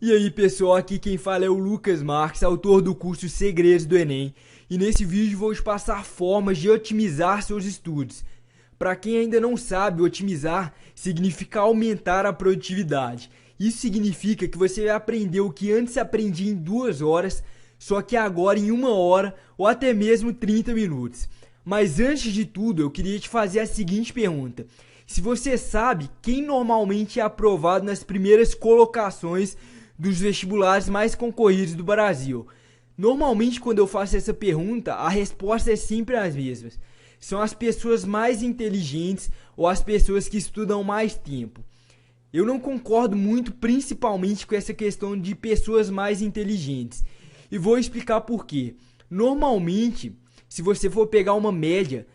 E aí pessoal, aqui quem fala é o Lucas Marques, autor do curso Segredos do Enem. E nesse vídeo vou te passar formas de otimizar seus estudos. Para quem ainda não sabe, otimizar significa aumentar a produtividade. Isso significa que você vai aprender o que antes aprendia em 2 horas, só que agora em 1 hora ou até mesmo 30 minutos. Mas antes de tudo, eu queria te fazer a seguinte pergunta. Se você sabe quem normalmente é aprovado nas primeiras colocações dos vestibulares mais concorridos do Brasil? Normalmente, quando eu faço essa pergunta, a resposta é sempre as mesmas. São as pessoas mais inteligentes ou as pessoas que estudam mais tempo. Eu não concordo muito, principalmente com essa questão de pessoas mais inteligentes. E vou explicar por quê. Normalmente, se você for pegar uma média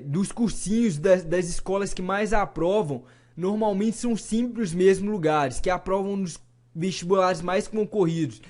dos cursinhos das escolas que mais aprovam, normalmente são sempre os mesmos lugares, que aprovam nos vestibulares mais concorridos.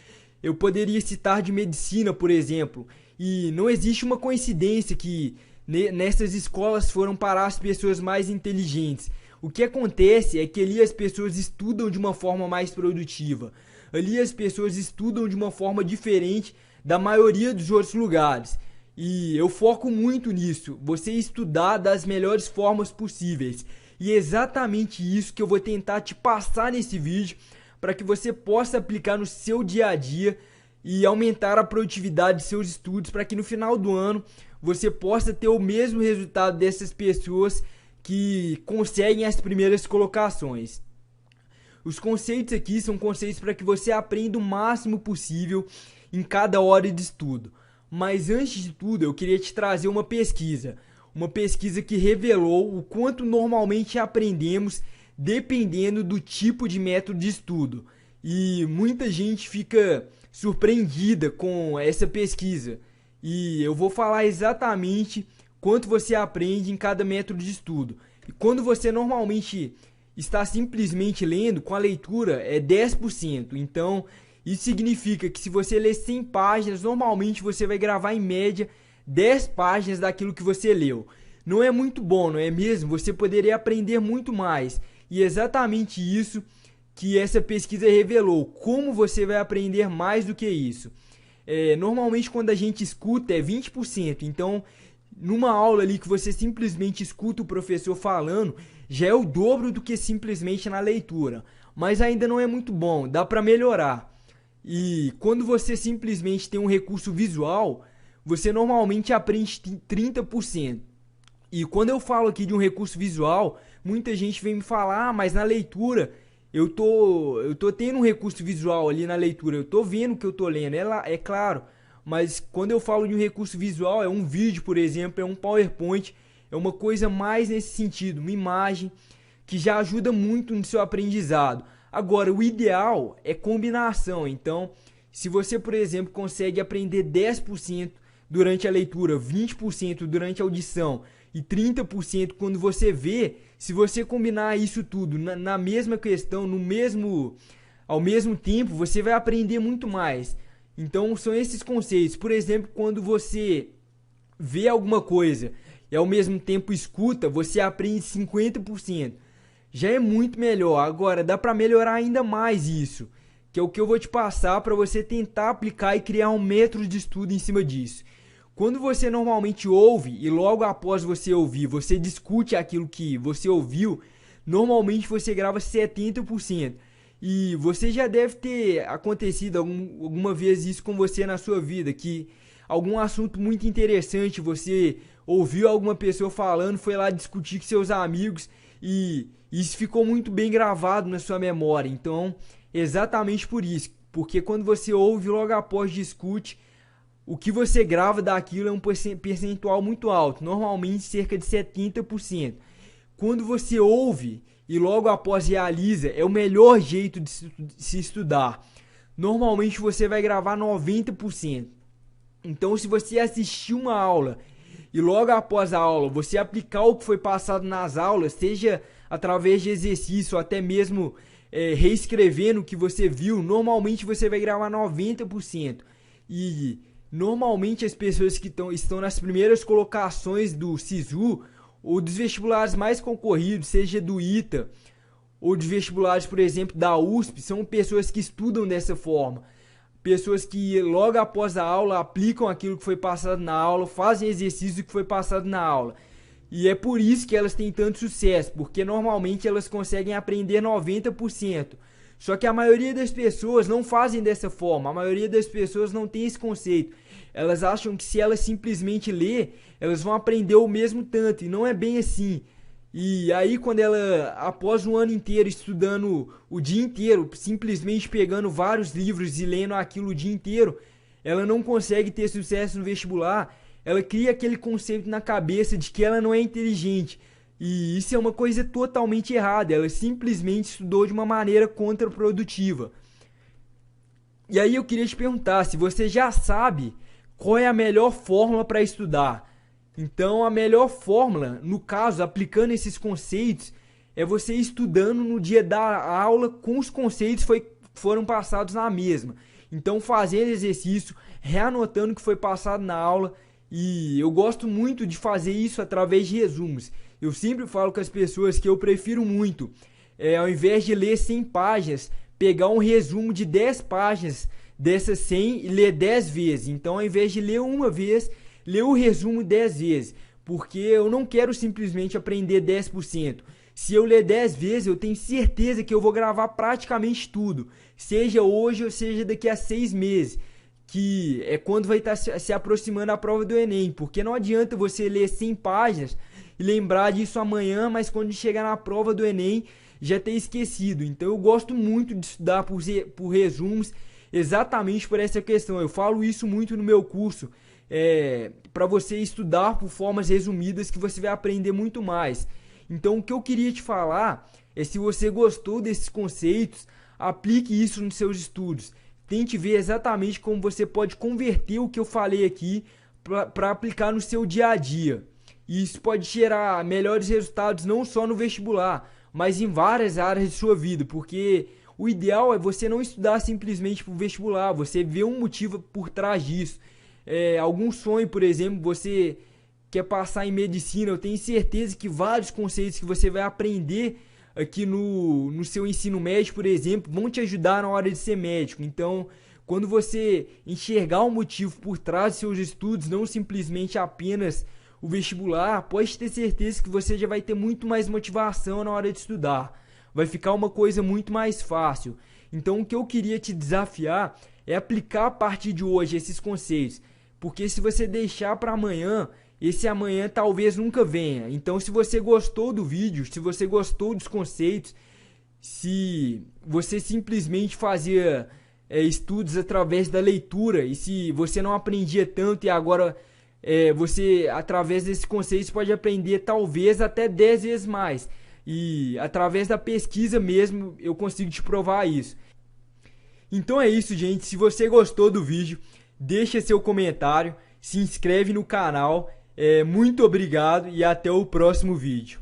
Eu poderia citar de medicina, por exemplo, e não existe uma coincidência que nessas escolas foram parar as pessoas mais inteligentes. O que acontece é que ali as pessoas estudam de uma forma mais produtiva. Ali as pessoas estudam de uma forma diferente da maioria dos outros lugares. E eu foco muito nisso, você estudar das melhores formas possíveis. E é exatamente isso que eu vou tentar te passar nesse vídeo, para que você possa aplicar no seu dia a dia e aumentar a produtividade de seus estudos, para que no final do ano você possa ter o mesmo resultado dessas pessoas que conseguem as primeiras colocações. Os conceitos aqui são conceitos para que você aprenda o máximo possível em cada hora de estudo. Mas antes de tudo, eu queria te trazer uma pesquisa que revelou o quanto normalmente aprendemos dependendo do tipo de método de estudo. E muita gente fica surpreendida com essa pesquisa. E eu vou falar exatamente quanto você aprende em cada método de estudo. E quando você normalmente está simplesmente lendo, com a leitura é 10%. Então, isso significa que se você ler 100 páginas, normalmente você vai gravar em média 10 páginas daquilo que você leu. Não é muito bom, não é mesmo? Você poderia aprender muito mais. E é exatamente isso que essa pesquisa revelou. Como você vai aprender mais do que isso? Normalmente quando a gente escuta é 20%. Então, numa aula ali que você simplesmente escuta o professor falando, já é o dobro do que simplesmente na leitura. Mas ainda não é muito bom, dá para melhorar. E quando você simplesmente tem um recurso visual, você normalmente aprende 30%. E quando eu falo aqui de um recurso visual, muita gente vem me falar, mas na leitura eu tô tendo um recurso visual ali na leitura, eu tô vendo o que eu tô lendo, é claro. Mas quando eu falo de um recurso visual, é um vídeo, por exemplo, é um PowerPoint, é uma coisa mais nesse sentido, uma imagem que já ajuda muito no seu aprendizado. Agora, o ideal é combinação. Então, se você, por exemplo, consegue aprender 10% durante a leitura, 20% durante a audição e 30% quando você vê, se você combinar isso tudo na mesma questão, ao mesmo tempo, você vai aprender muito mais. Então, são esses conceitos. Por exemplo, quando você vê alguma coisa e ao mesmo tempo escuta, você aprende 50%. Já é muito melhor. Agora, dá para melhorar ainda mais isso, que é o que eu vou te passar para você tentar aplicar e criar um método de estudo em cima disso. Quando você normalmente ouve e logo após você ouvir, você discute aquilo que você ouviu, normalmente você grava 70%. E você já deve ter acontecido alguma vez isso com você na sua vida, que algum assunto muito interessante você ouviu alguma pessoa falando, foi lá discutir com seus amigos e isso ficou muito bem gravado na sua memória. Então, exatamente por isso, porque quando você ouve logo após discute, o que você grava daquilo é um percentual muito alto, normalmente cerca de 70%. Quando você ouve e logo após realiza, é o melhor jeito de se estudar. Normalmente você vai gravar 90%. Então, se você assistir uma aula e logo após a aula você aplicar o que foi passado nas aulas, seja através de exercício ou até mesmo reescrevendo o que você viu, normalmente você vai gravar 90%. E normalmente as pessoas que estão nas primeiras colocações do SISU ou dos vestibulares mais concorridos, seja do ITA ou de vestibulares, por exemplo, da USP, são pessoas que estudam dessa forma. Pessoas que logo após a aula aplicam aquilo que foi passado na aula, fazem exercício que foi passado na aula. E é por isso que elas têm tanto sucesso, porque normalmente elas conseguem aprender 90%. Só que a maioria das pessoas não fazem dessa forma, a maioria das pessoas não tem esse conceito. Elas acham que se elas simplesmente ler, elas vão aprender o mesmo tanto, e não é bem assim. E aí quando ela, após um ano inteiro estudando o dia inteiro, simplesmente pegando vários livros e lendo aquilo o dia inteiro, ela não consegue ter sucesso no vestibular. Ela cria aquele conceito na cabeça de que ela não é inteligente. E isso é uma coisa totalmente errada. Ela simplesmente estudou de uma maneira contraprodutiva. E aí eu queria te perguntar se você já sabe qual é a melhor fórmula para estudar. Então a melhor fórmula, no caso, aplicando esses conceitos, é você estudando no dia da aula com os conceitos que foram passados na mesma. Então fazendo exercício, reanotando o que foi passado na aula. E eu gosto muito de fazer isso através de resumos. Eu sempre falo com as pessoas que eu prefiro muito, ao invés de ler 100 páginas, pegar um resumo de 10 páginas dessas 100 e ler 10 vezes. Então, ao invés de ler uma vez, ler o resumo 10 vezes. Porque eu não quero simplesmente aprender 10%. Se eu ler 10 vezes, eu tenho certeza que eu vou gravar praticamente tudo. Seja hoje ou seja daqui a 6 meses. Que é quando vai estar se aproximando a prova do Enem. Porque não adianta você ler 100 páginas e lembrar disso amanhã, mas quando chegar na prova do Enem já ter esquecido. Então eu gosto muito de estudar por resumos, exatamente por essa questão. Eu falo isso muito no meu curso, para você estudar por formas resumidas que você vai aprender muito mais. Então o que eu queria te falar é, se você gostou desses conceitos, aplique isso nos seus estudos. Tente ver exatamente como você pode converter o que eu falei aqui para aplicar no seu dia a dia. E isso pode gerar melhores resultados não só no vestibular, mas em várias áreas de sua vida, porque o ideal é você não estudar simplesmente para o vestibular, você vê um motivo por trás disso. Algum sonho, por exemplo, você quer passar em medicina, eu tenho certeza que vários conceitos que você vai aprender aqui no seu ensino médio, por exemplo, vão te ajudar na hora de ser médico. Então, quando você enxergar o motivo por trás dos seus estudos, não simplesmente apenas o vestibular, pode ter certeza que você já vai ter muito mais motivação na hora de estudar. Vai ficar uma coisa muito mais fácil. Então o que eu queria te desafiar é aplicar a partir de hoje esses conceitos. Porque se você deixar para amanhã, esse amanhã talvez nunca venha. Então se você gostou do vídeo, se você gostou dos conceitos, se você simplesmente fazia estudos através da leitura, e se você não aprendia tanto e agora você, através desses conceitos, pode aprender talvez até 10 vezes mais. E através da pesquisa mesmo, eu consigo te provar isso. Então é isso, gente. Se você gostou do vídeo, deixa seu comentário, se inscreve no canal. Muito obrigado e até o próximo vídeo.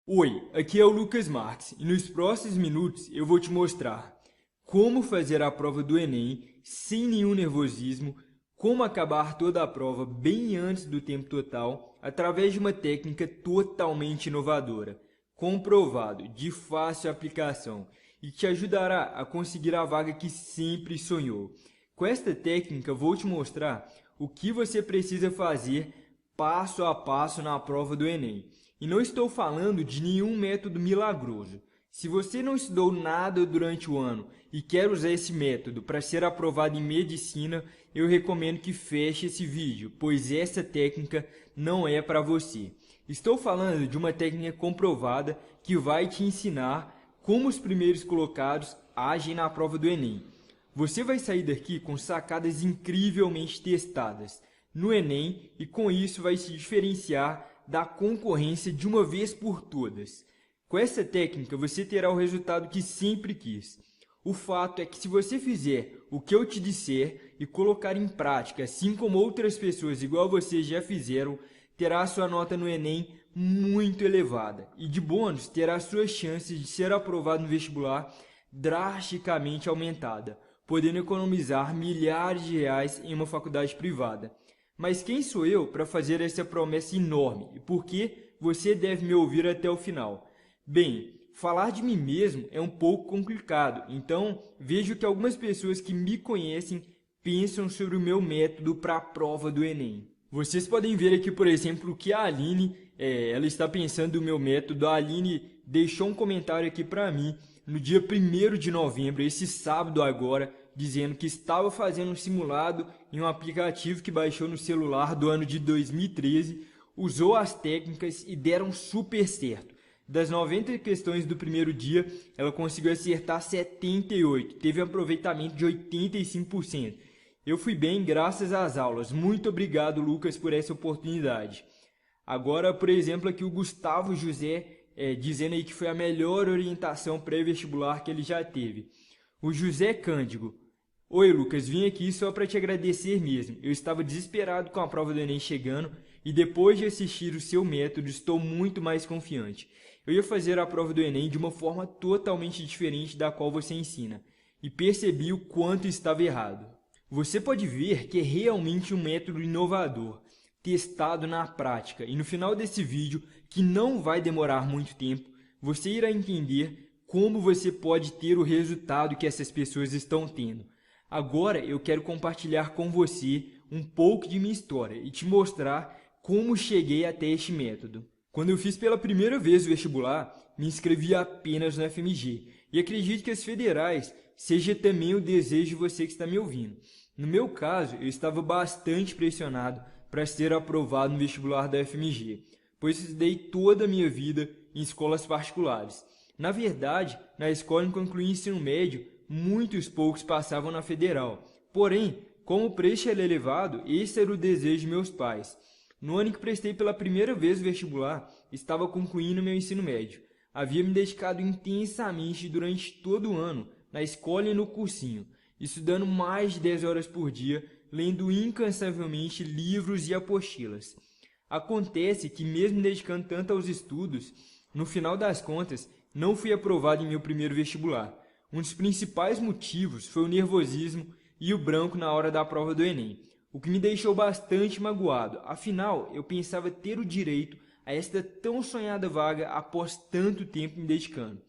Oi, aqui é o Lucas Marques e nos próximos minutos eu vou te mostrar como fazer a prova do Enem sem nenhum nervosismo, como acabar toda a prova bem antes do tempo total, através de uma técnica totalmente inovadora, comprovado, de fácil aplicação e que te ajudará a conseguir a vaga que sempre sonhou. Com esta técnica vou te mostrar o que você precisa fazer passo a passo na prova do Enem. E não estou falando de nenhum método milagroso. Se você não estudou nada durante o ano e quer usar esse método para ser aprovado em medicina, eu recomendo que feche esse vídeo, pois essa técnica não é para você. Estou falando de uma técnica comprovada que vai te ensinar como os primeiros colocados agem na prova do Enem. Você vai sair daqui com sacadas incrivelmente testadas no Enem e com isso vai se diferenciar da concorrência de uma vez por todas. Com essa técnica você terá o resultado que sempre quis. O fato é que se você fizer o que eu te disser e colocar em prática, assim como outras pessoas igual você já fizeram, terá a sua nota no Enem muito elevada. E de bônus, terá suas chances de ser aprovado no vestibular drasticamente aumentada, podendo economizar milhares de reais em uma faculdade privada. Mas quem sou eu para fazer essa promessa enorme e por que você deve me ouvir até o final? Bem, falar de mim mesmo é um pouco complicado, então vejo que algumas pessoas que me conhecem pensam sobre o meu método para a prova do Enem. Vocês podem ver aqui, por exemplo, o que a Aline, ela está pensando do meu método. A Aline deixou um comentário aqui para mim no dia 1º de novembro, esse sábado agora, dizendo que estava fazendo um simulado em um aplicativo que baixou no celular do ano de 2013, usou as técnicas e deram super certo. Das 90 questões do primeiro dia, ela conseguiu acertar 78, teve um aproveitamento de 85%. Eu fui bem graças às aulas. Muito obrigado, Lucas, por essa oportunidade. Agora, por exemplo, aqui o Gustavo José dizendo aí que foi a melhor orientação pré-vestibular que ele já teve. O José Cândido: oi, Lucas, vim aqui só para te agradecer mesmo. Eu estava desesperado com a prova do Enem chegando e depois de assistir o seu método estou muito mais confiante. Eu ia fazer a prova do Enem de uma forma totalmente diferente da qual você ensina e percebi o quanto estava errado. Você pode ver que é realmente um método inovador, testado na prática, e no final desse vídeo, que não vai demorar muito tempo, você irá entender como você pode ter o resultado que essas pessoas estão tendo. Agora eu quero compartilhar com você um pouco de minha história e te mostrar como cheguei até este método. Quando eu fiz pela primeira vez o vestibular, me inscrevi apenas no FMG, e acredito que as federais seja também o desejo de você que está me ouvindo. No meu caso, eu estava bastante pressionado para ser aprovado no vestibular da FMG, pois estudei toda a minha vida em escolas particulares. Na verdade, na escola em que concluí ensino médio, muitos poucos passavam na federal. Porém, como o preço era elevado, esse era o desejo de meus pais. No ano em que prestei pela primeira vez o vestibular, estava concluindo meu ensino médio. Havia me dedicado intensamente durante todo o ano, na escola e no cursinho, estudando mais de 10 horas por dia, lendo incansavelmente livros e apostilas. Acontece que, mesmo me dedicando tanto aos estudos, no final das contas, não fui aprovado em meu primeiro vestibular. Um dos principais motivos foi o nervosismo e o branco na hora da prova do Enem, o que me deixou bastante magoado. Afinal, eu pensava ter o direito a esta tão sonhada vaga após tanto tempo me dedicando.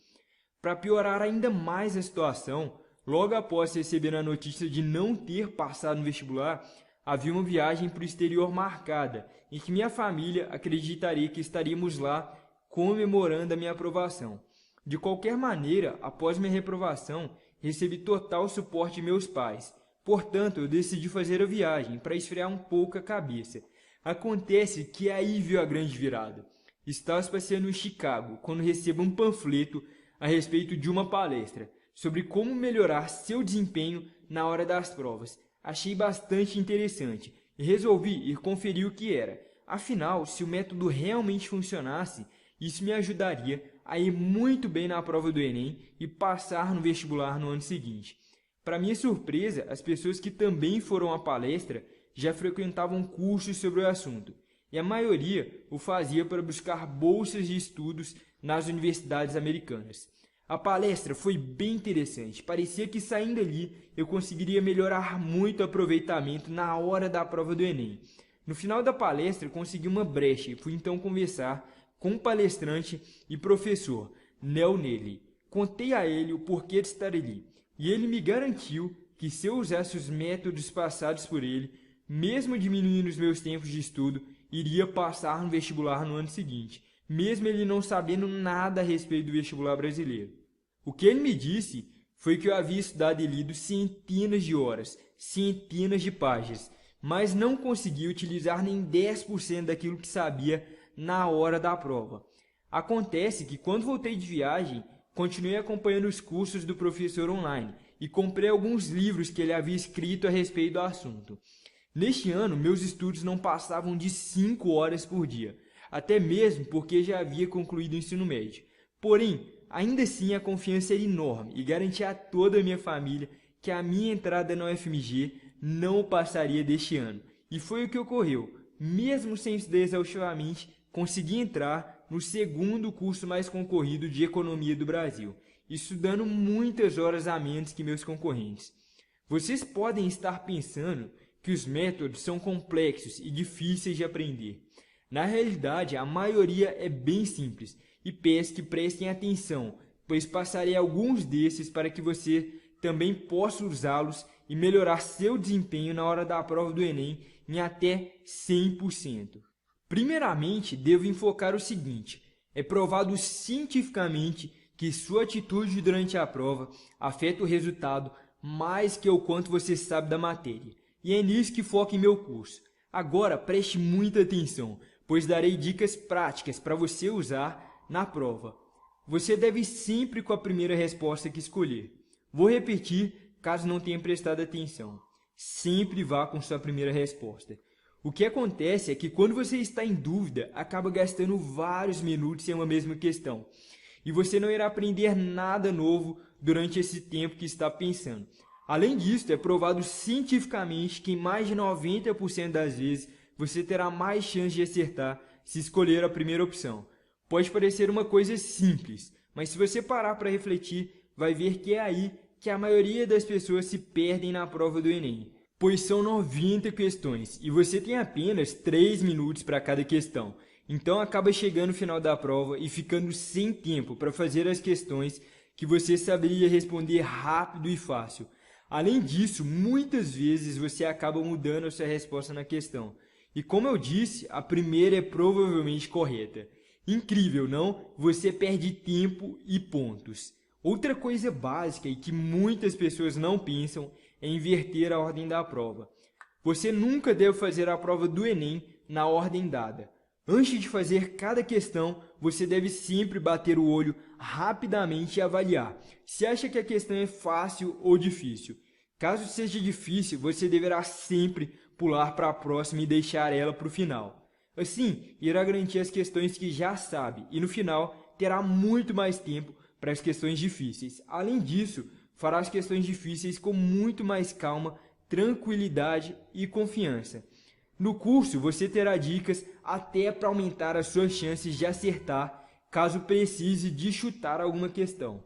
Para piorar ainda mais a situação, logo após receber a notícia de não ter passado no vestibular, havia uma viagem para o exterior marcada, em que minha família acreditaria que estaríamos lá comemorando a minha aprovação. De qualquer maneira, após minha reprovação, recebi total suporte de meus pais. Portanto, eu decidi fazer a viagem para esfriar um pouco a cabeça. Acontece que aí veio a grande virada. Estava passeando em Chicago quando recebo um panfleto a respeito de uma palestra sobre como melhorar seu desempenho na hora das provas. Achei bastante interessante e resolvi ir conferir o que era. Afinal, se o método realmente funcionasse, isso me ajudaria a ir muito bem na prova do Enem e passar no vestibular no ano seguinte. Para minha surpresa, as pessoas que também foram à palestra já frequentavam cursos sobre o assunto, e a maioria o fazia para buscar bolsas de estudos nas universidades americanas. A palestra foi bem interessante, parecia que saindo ali eu conseguiria melhorar muito o aproveitamento na hora da prova do Enem. No final da palestra consegui uma brecha e fui então conversar com o palestrante e professor, Nel Nelly. Contei a ele o porquê de estar ali, e ele me garantiu que se eu usasse os métodos passados por ele, mesmo diminuindo os meus tempos de estudo, iria passar no vestibular no ano seguinte, mesmo ele não sabendo nada a respeito do vestibular brasileiro. O que ele me disse foi que eu havia estudado e lido centenas de horas, centenas de páginas, mas não conseguia utilizar nem 10% daquilo que sabia na hora da prova. Acontece que quando voltei de viagem, continuei acompanhando os cursos do professor online e comprei alguns livros que ele havia escrito a respeito do assunto. Neste ano, meus estudos não passavam de 5 horas por dia, até mesmo porque já havia concluído o ensino médio. Porém, ainda assim a confiança era enorme e garantia a toda a minha família que a minha entrada na UFMG não passaria deste ano. E foi o que ocorreu. Mesmo sem estudar exaustivamente, consegui entrar no segundo curso mais concorrido de economia do Brasil, estudando muitas horas a menos que meus concorrentes. Vocês podem estar pensando que os métodos são complexos e difíceis de aprender. Na realidade, a maioria é bem simples e peço que prestem atenção, pois passarei alguns desses para que você também possa usá-los e melhorar seu desempenho na hora da prova do Enem em até 100%. Primeiramente, devo enfocar o seguinte: é provado cientificamente que sua atitude durante a prova afeta o resultado mais que o quanto você sabe da matéria. E é nisso que foco em meu curso. Agora preste muita atenção, pois darei dicas práticas para você usar na prova. Você deve ir sempre com a primeira resposta que escolher. Vou repetir caso não tenha prestado atenção. Sempre vá com sua primeira resposta. O que acontece é que quando você está em dúvida, acaba gastando vários minutos em uma mesma questão. E você não irá aprender nada novo durante esse tempo que está pensando. Além disso, é provado cientificamente que em mais de 90% das vezes você terá mais chance de acertar se escolher a primeira opção. Pode parecer uma coisa simples, mas se você parar para refletir, vai ver que é aí que a maioria das pessoas se perdem na prova do Enem. Pois são 90 questões e você tem apenas 3 minutos para cada questão. Então acaba chegando no final da prova e ficando sem tempo para fazer as questões que você saberia responder rápido e fácil. Além disso, muitas vezes você acaba mudando a sua resposta na questão. E como eu disse, a primeira é provavelmente correta. Incrível, não? Você perde tempo e pontos. Outra coisa básica e que muitas pessoas não pensam é inverter a ordem da prova. Você nunca deve fazer a prova do Enem na ordem dada. Antes de fazer cada questão, você deve sempre bater o olho rapidamente e avaliar se acha que a questão é fácil ou difícil. Caso seja difícil, você deverá sempre pular para a próxima e deixar ela para o final. Assim, irá garantir as questões que já sabe e no final terá muito mais tempo para as questões difíceis. Além disso, fará as questões difíceis com muito mais calma, tranquilidade e confiança. No curso, você terá dicas até para aumentar as suas chances de acertar, caso precise de chutar alguma questão.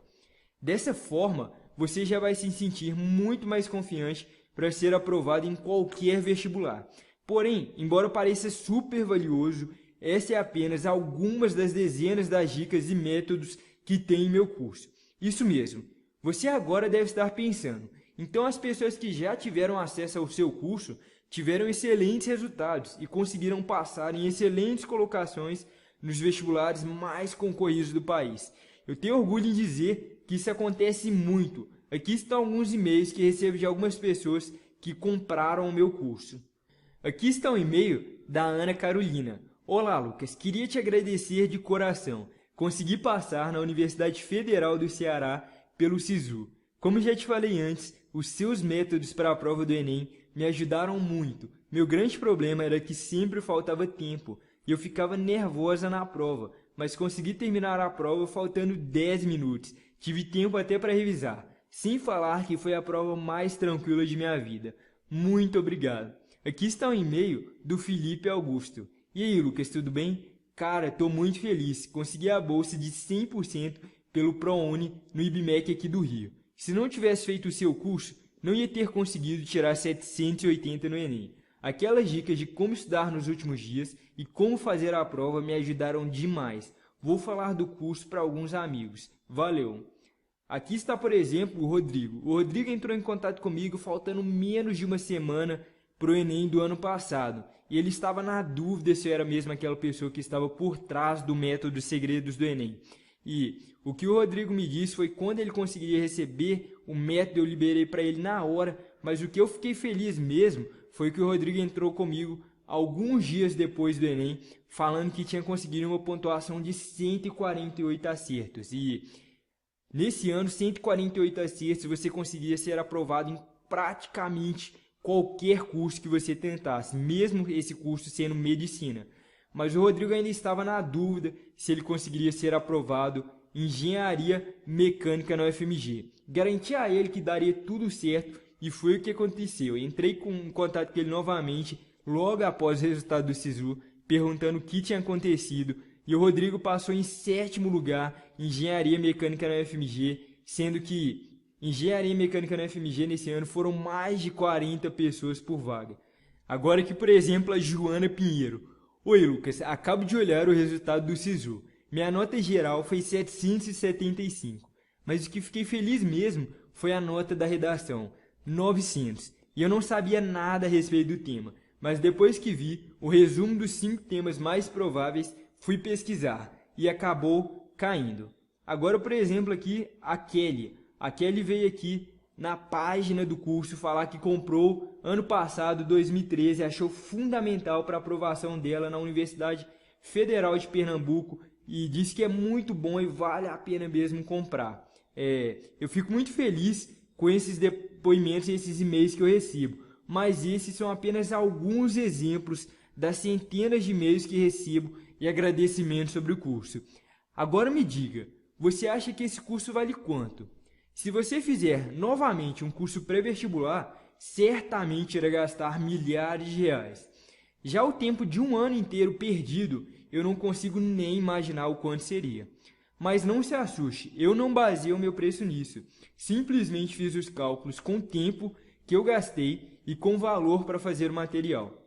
Dessa forma, você já vai se sentir muito mais confiante para ser aprovado em qualquer vestibular. Porém, embora pareça super valioso, essa é apenas algumas das dezenas das dicas e métodos que tem em meu curso. Isso mesmo, você agora deve estar pensando: então as pessoas que já tiveram acesso ao seu curso tiveram excelentes resultados e conseguiram passar em excelentes colocações nos vestibulares mais concorridos do país. Eu tenho orgulho em dizer que isso acontece muito. Aqui estão alguns e-mails que recebo de algumas pessoas que compraram o meu curso. Aqui está um e-mail da Ana Carolina. Olá, Lucas, queria te agradecer de coração. Consegui passar na Universidade Federal do Ceará pelo SISU. Como já te falei antes, os seus métodos para a prova do Enem me ajudaram muito. Meu grande problema era que sempre faltava tempo e eu ficava nervosa na prova, mas consegui terminar a prova faltando 10 minutos. Tive tempo até para revisar, sem falar que foi a prova mais tranquila de minha vida. Muito obrigado. Aqui está um e-mail do Felipe Augusto. E aí, Lucas, tudo bem? Cara, tô muito feliz. Consegui a bolsa de 100% pelo ProUni no IBMEC aqui do Rio. Se não tivesse feito o seu curso, não ia ter conseguido tirar 780 no Enem. Aquelas dicas de como estudar nos últimos dias e como fazer a prova me ajudaram demais. Vou falar do curso para alguns amigos. Valeu! Aqui está, por exemplo, o Rodrigo. O Rodrigo entrou em contato comigo faltando menos de uma semana para o Enem do ano passado. E ele estava na dúvida se eu era mesmo aquela pessoa que estava por trás do método Segredos do Enem. E o que o Rodrigo me disse foi que quando ele conseguiria receber o método eu liberei para ele na hora, mas o que eu fiquei feliz mesmo foi que o Rodrigo entrou comigo alguns dias depois do Enem, falando que tinha conseguido uma pontuação de 148 acertos. E nesse ano, 148 acertos, você conseguia ser aprovado em praticamente qualquer curso que você tentasse, mesmo esse curso sendo medicina. Mas o Rodrigo ainda estava na dúvida se ele conseguiria ser aprovado em engenharia mecânica na UFMG. Garanti a ele que daria tudo certo e foi o que aconteceu. Entrei em contato com ele novamente logo após o resultado do SISU, perguntando o que tinha acontecido, e o Rodrigo passou em 7º lugar em engenharia mecânica na UFMG, sendo que engenharia mecânica na UFMG nesse ano foram mais de 40 pessoas por vaga. Agora aqui, por exemplo, a Joana Pinheiro. Oi, Lucas, acabo de olhar o resultado do SISU. Minha nota geral foi 775, mas o que fiquei feliz mesmo foi a nota da redação, 900. E eu não sabia nada a respeito do tema, mas depois que vi o resumo dos 5 temas mais prováveis, fui pesquisar e acabou caindo. Agora, por exemplo, aqui a Kelly. A Kelly veio aqui na página do curso falar que comprou ano passado, 2013, e achou fundamental para a aprovação dela na Universidade Federal de Pernambuco e disse que é muito bom e vale a pena mesmo comprar. Eu fico muito feliz com esses depoimentos e esses e-mails que eu recebo, mas esses são apenas alguns exemplos das centenas de e-mails que recebo e agradecimentos sobre o curso. Agora me diga, você acha que esse curso vale quanto? Se você fizer novamente um curso pré-vestibular, certamente irá gastar milhares de reais. Já o tempo de um ano inteiro perdido, eu não consigo nem imaginar o quanto seria. Mas não se assuste, eu não baseio o meu preço nisso. Simplesmente fiz os cálculos com o tempo que eu gastei e com o valor para fazer o material.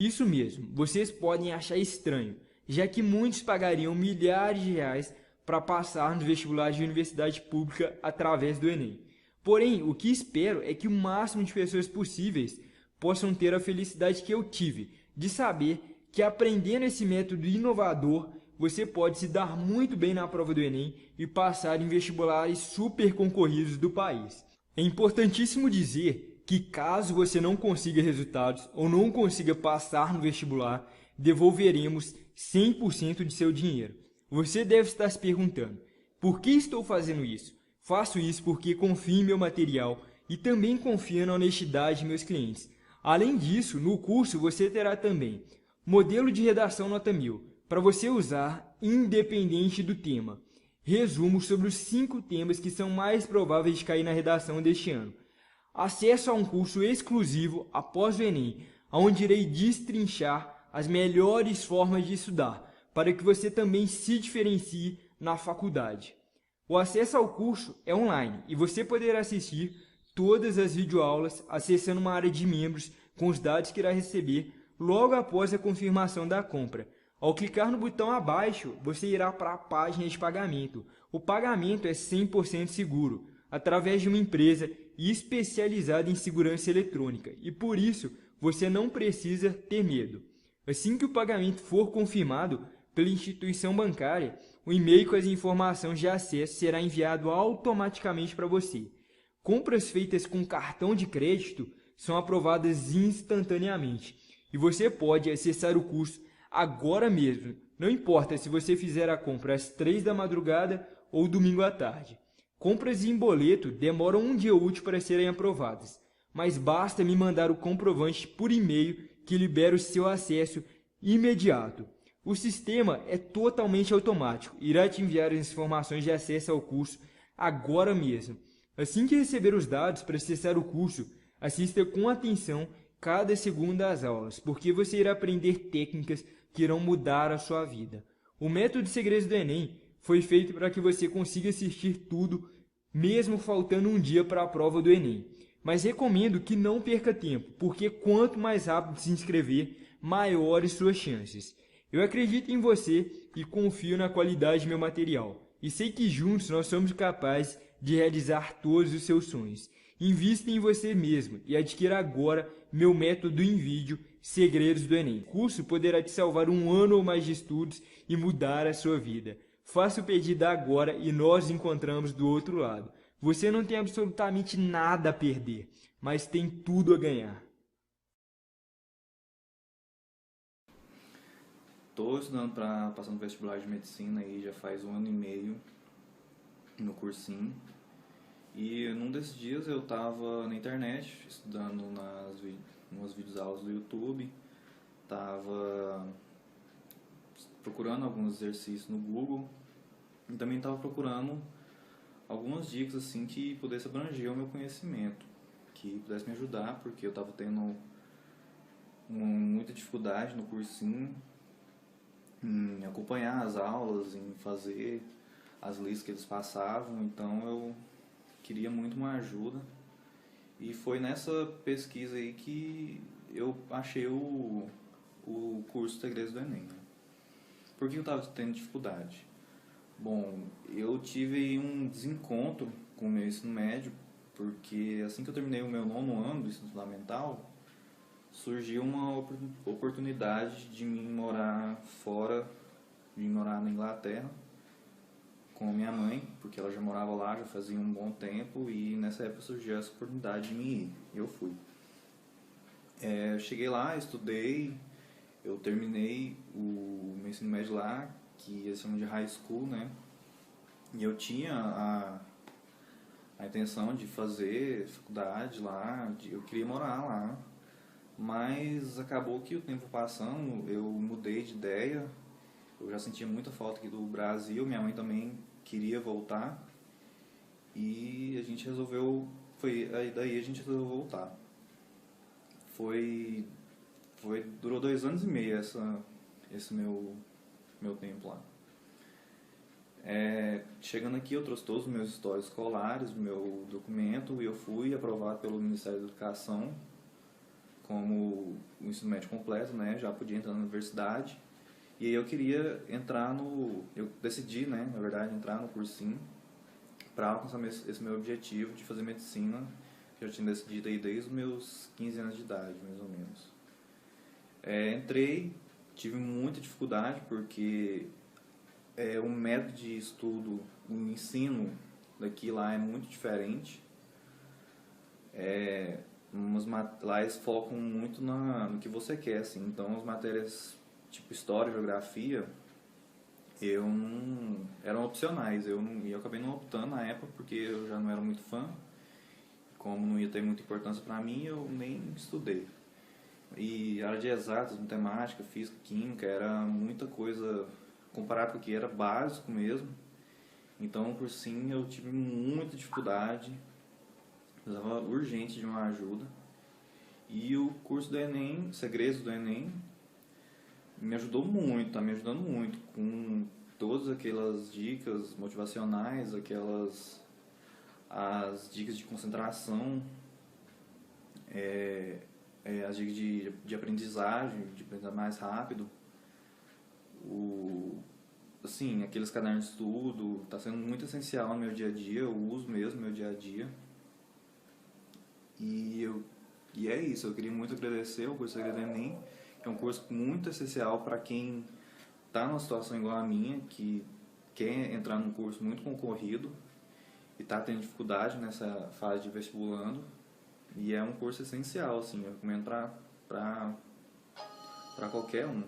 Isso mesmo, vocês podem achar estranho, já que muitos pagariam milhares de reais para passar no vestibular de universidade pública através do Enem. Porém, o que espero é que o máximo de pessoas possíveis possam ter a felicidade que eu tive, de saber que aprendendo esse método inovador, você pode se dar muito bem na prova do Enem e passar em vestibulares super concorridos do país. É importantíssimo dizer que caso você não consiga resultados ou não consiga passar no vestibular, devolveremos 100% de seu dinheiro. Você deve estar se perguntando, por que estou fazendo isso? Faço isso porque confio em meu material e também confio na honestidade de meus clientes. Além disso, no curso você terá também modelo de redação nota 1000, para você usar independente do tema. Resumo sobre os 5 temas que são mais prováveis de cair na redação deste ano. Acesso a um curso exclusivo após o Enem, onde irei destrinchar as melhores formas de estudar, para que você também se diferencie na faculdade. O acesso ao curso é online e você poderá assistir todas as videoaulas acessando uma área de membros com os dados que irá receber logo após a confirmação da compra. Ao clicar no botão abaixo, você irá para a página de pagamento. O pagamento é 100% seguro, através de uma empresa especializada em segurança eletrônica, e por isso você não precisa ter medo. Assim que o pagamento for confirmado pela instituição bancária, o e-mail com as informações de acesso será enviado automaticamente para você. Compras feitas com cartão de crédito são aprovadas instantaneamente e você pode acessar o curso agora mesmo. Não importa se você fizer a compra às 3 da madrugada ou domingo à tarde. Compras em boleto demoram um dia útil para serem aprovadas, mas basta me mandar o comprovante por e-mail que libera o seu acesso imediato. O sistema é totalmente automático, irá te enviar as informações de acesso ao curso agora mesmo. Assim que receber os dados para acessar o curso, assista com atenção cada segundo das aulas, porque você irá aprender técnicas que irão mudar a sua vida. O método de segredos do Enem foi feito para que você consiga assistir tudo, mesmo faltando um dia para a prova do Enem. Mas recomendo que não perca tempo, porque quanto mais rápido se inscrever, maiores suas chances. Eu acredito em você e confio na qualidade do meu material. E sei que juntos nós somos capazes de realizar todos os seus sonhos. Invista em você mesmo e adquira agora meu método em vídeo Segredos do Enem. O curso poderá te salvar um ano ou mais de estudos e mudar a sua vida. Faça o pedido agora e nós nos encontramos do outro lado. Você não tem absolutamente nada a perder, mas tem tudo a ganhar. Estou estudando para passar no vestibular de medicina aí já faz 1 ano e meio no cursinho. E num desses dias eu estava na internet estudando umas videoaulas do YouTube, estava procurando alguns exercícios no Google e também estava procurando algumas dicas assim que pudesse abranger o meu conhecimento, que pudesse me ajudar, porque eu estava tendo muita dificuldade no cursinho em acompanhar as aulas, em fazer as listas que eles passavam, então eu queria muito uma ajuda. E foi nessa pesquisa aí que eu achei o curso Segredos do Enem. Né? Por que eu estava tendo dificuldade? Bom, eu tive um desencontro com o meu ensino médio, porque assim que eu terminei o meu 9º ano do ensino fundamental, surgiu uma oportunidade de mim morar fora, de morar na Inglaterra, com a minha mãe, porque ela já morava lá, já fazia um bom tempo, e nessa época surgiu essa oportunidade de mim ir, e eu fui. Eu cheguei lá, estudei, eu terminei o meu ensino médio lá, que eles chamam de high school, né? E eu tinha a intenção de fazer faculdade lá, eu queria morar lá, mas acabou que o tempo passando, eu mudei de ideia, eu já sentia muita falta aqui do Brasil, minha mãe também queria voltar, e a gente resolveu, daí a gente resolveu voltar. Durou 2 anos e meio esse meu tempo lá. Chegando aqui, eu trouxe todos os meus históricos escolares, meu documento, e eu fui aprovado pelo Ministério da Educação como o ensino médio completo, né? Já podia entrar na universidade. E aí eu queria eu decidi, né, na verdade, entrar no cursinho para alcançar esse meu objetivo de fazer medicina, que eu tinha decidido aí desde os meus 15 anos de idade, mais ou menos. Entrei, tive muita dificuldade porque o método de estudo, o ensino daqui lá é muito diferente. Lá eles focam muito no que você quer, assim. Então as matérias tipo história, geografia, eram opcionais. Eu acabei não optando na época porque eu já não era muito fã. Como não ia ter muita importância para mim, eu nem estudei. E a área de exatas, matemática, física, química, era muita coisa comparado com o que era básico mesmo. Então, o cursinho eu tive muita dificuldade, precisava urgente de uma ajuda. E o curso do Enem, Segredos do Enem, me ajudou muito, tá me ajudando muito, com todas aquelas dicas motivacionais, as dicas de concentração, as dicas de aprendizagem, de aprender mais rápido. Assim, aqueles cadernos de estudo, está sendo muito essencial no meu dia a dia, eu uso mesmo no meu dia a dia. E é isso, eu queria muito agradecer ao curso Segredo do Enem, que é um curso muito essencial para quem está numa situação igual a minha, que quer entrar num curso muito concorrido e está tendo dificuldade nessa fase de vestibulando. E é um curso essencial, assim, eu recomendo para qualquer um.